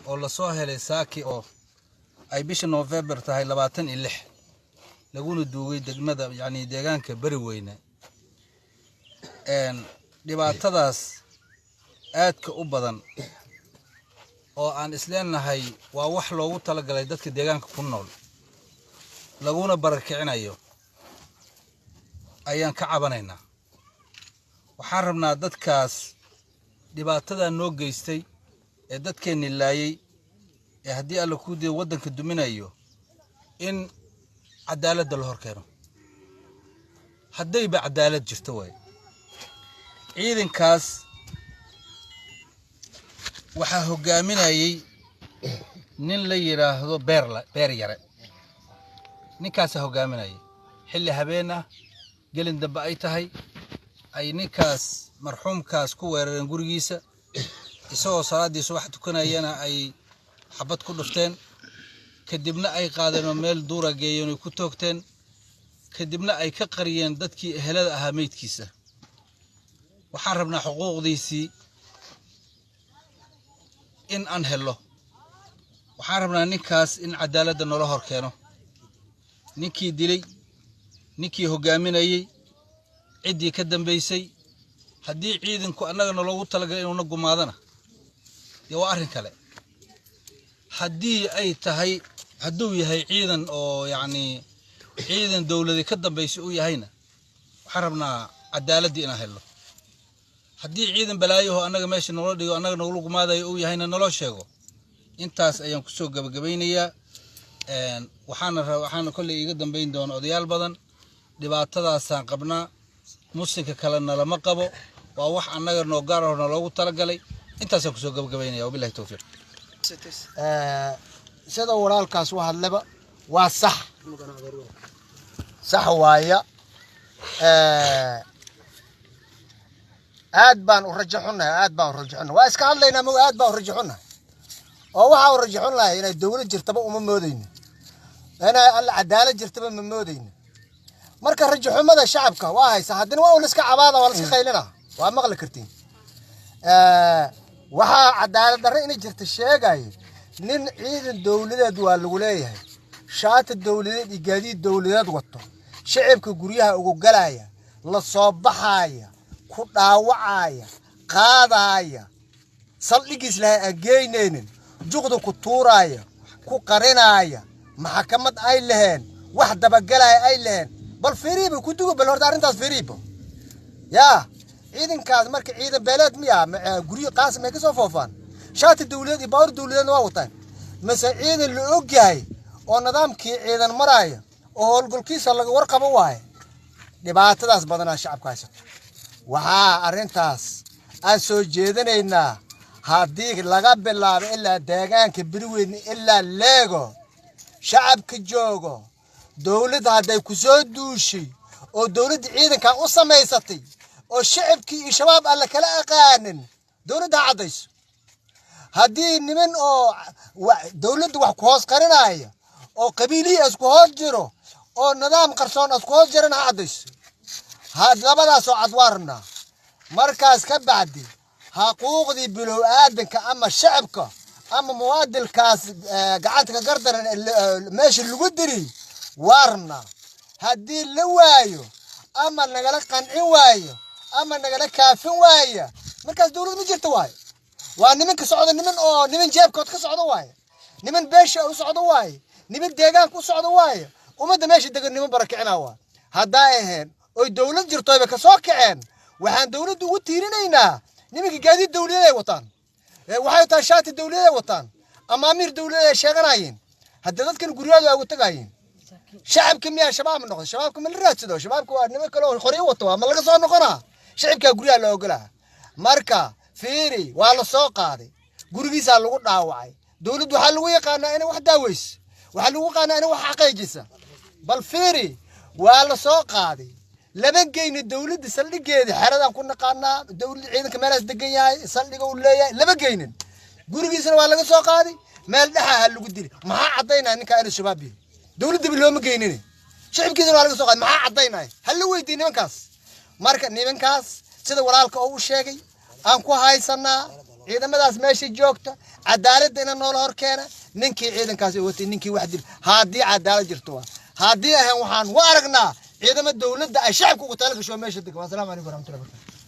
oo la soo helay saaki oo ay bisha November tahay 26 laguna duugay degmada yani deegaanka bari weyne dhibaatadaas aadka u badan oo aan isleenahay waa wax loogu talagalay dadka deegaanka ku nool laguna barakicinayo ayaan ka cabanaynaa waxaan rabnaa dadkaas dhibaatada noo geystay ee dadkeenni laayay ee haddii alla ku diido waddanka duminayo in cadaaladda la hor keeno haddayba cadaalad jirto way ciidankaas waxaa hogaaminayay nin la yiraahdo beer yare ninkaas hogaaminayay xilli habeen ah gelin dambe ay tahay ay ninkaas marxuumkaas ku weerareen gurigiisa isagoo salaadii subax tukanayana ay xabad ku dhufteen kadibna ay qaadeen meel duura geeyeen oo ku toogteen kadibna ay ka qariyeen dadkii ehelada ahaa meydkiisa waxaan rabnaa xuquuqdiisii in aan helo waxaan rabnaa ninkaas in cadaaladda nolol hor keeno ninkii dilay ninkii hogaaminayay ciddii ka dambeysay haddii ciidanku annagana loogu talagalay inuuna gumaadana waa arrin kale haddii ay tahay hadduu yahay ciidan oo yacni ciidan dawladii ka dambeysay uu yahayna waxaan rabnaa cadaaladii inaan helo haddii ciidan balaayo oo annaga meesha nolol dhigo annaga nagu gumaadayo uu yahayna nolol sheego intaas ayaan ku soo gabagabeynayaa waxaana kolley iga dambeyn doona odayaal badan dhibaatadaasaan qabnaa muslimka kalena lama qabo waa wax annaga noo gaar ah loogu talagalay intaasaan ku soo gabagabeynaya wabillahi tawfiiq sida walaalkaas u hadlaba waa sax waaya aad baan u rajaxunahay waa iska hadlaynaa aad baan u rajaxunahay oo waxa u rajaxunahay inay dawlad jirtaba uma moodayno inay cadaalad jirtaba ma moodayno marka rajaxumada shacabka waa haysa haddana waa la iska cabaada waa la iska qaylina waa maqli kartiin waxa cadaalad darro inay jirto sheegay nin ciidan dawladeed waa lagu leeyahay shaati dawladeed iyo gaadiid dawladeed wato shacabka guryaha ugu galaya la soo baxaya ku dhaawacaya qaadaya saldhigiis laha ageyneenin juqda ku tuuraya ku qarinaya maxkamad ay leheen wax dabagalaya ay leheen bal firiiba ku dugo bal horta arintaas firiiba yaa ciidankaas marka ciidan beeleed miya guryo qaasam ay ka soo foofaan shaati dawladeed iyo baawar dawladeed waa wataan mase ciidan la ogyahay oo nidaamkii ciidan maraya oo howlgalkiisa laga warqabo waaye dhibaatadaas badanaa shacabka haysato waxaa arintaas aan soo jeedinaynaa haddii laga bilaabo ilaa deegaanka biriweyn ilaa leego shacabka joogo dawladda hadday ku soo duushay oo dawladda ciidanka u samaysatay oo shacabkii iyo shabaab aan la kala aqaanin dawladda caddayso haddii niman oo dawladda wax ku hoos qarinaya oo qabiilihii isku hoos jiro oo nidaam qarsoon isku hoos jirana caddayso labadaasoo cadwaarna markaas ka bacdi حقوقي بلو آدم كأما شعبك أما مواد كاس قعدت كقدر ماشي اللي قدري وارنا هدي اللوايو أما نقلك قنعي وايو أما نقلك كافي وايو مركز دولة مجرت وايو وأنا منك صعود نمن جيبك وتكسعود وايو نمن بيشة وصعود وايو نمن ديجانك وصعود وايو ومدى ماشي دقر نمن بركعنا وايو هدايهن والدولة جرتوا بكسوكعين وحن دولة وتيرينينا نمك قاعدين دولة وطن وحيو تاشات الدولة وطن أمامير دولة شغناين هددت كانوا قريال وتقاين شعب كمية شباب من نقطة شبابكم اللي راتسدوا شبابكم نمك لو خوري وطوا ما لقى صار نقرا شعب كقريال لو قلها ماركا فيري وعلى سوق هذه قريس على الوقت داوعي دولة وحلوية قانا أنا واحد داويس وحلوية قانا أنا واحد حقيقي بل فيري وعلى سوق هذه لما جينا الدولة دي سلّي جيد حردا كنا قانا الدولة عيدا كمان أصدقائي سلّي قول لي لما جينا قولي بيسنا ولا سوق هذه ما لحها هلو قدري ما عطينا إنك أنا الشبابي دولة دي باليوم جينا شعب كذا ولا سوق ما عطينا هلو يدي نمكاس ماركة نمكاس سيدا ولا لك أول شيء أنكو هاي سنة ciidamadaas meeshii joogta cadaaladda ina noola hor keena ninkii ciidankaasi watay ninkii wax dil haddii cadaalad jirto haddii ahaan waxaan u aragnaa ciidamada dawladda ay shacabka ugu tala gasho meesha degan. Assalaamu calaykum warahmatullahi wabarakatuh.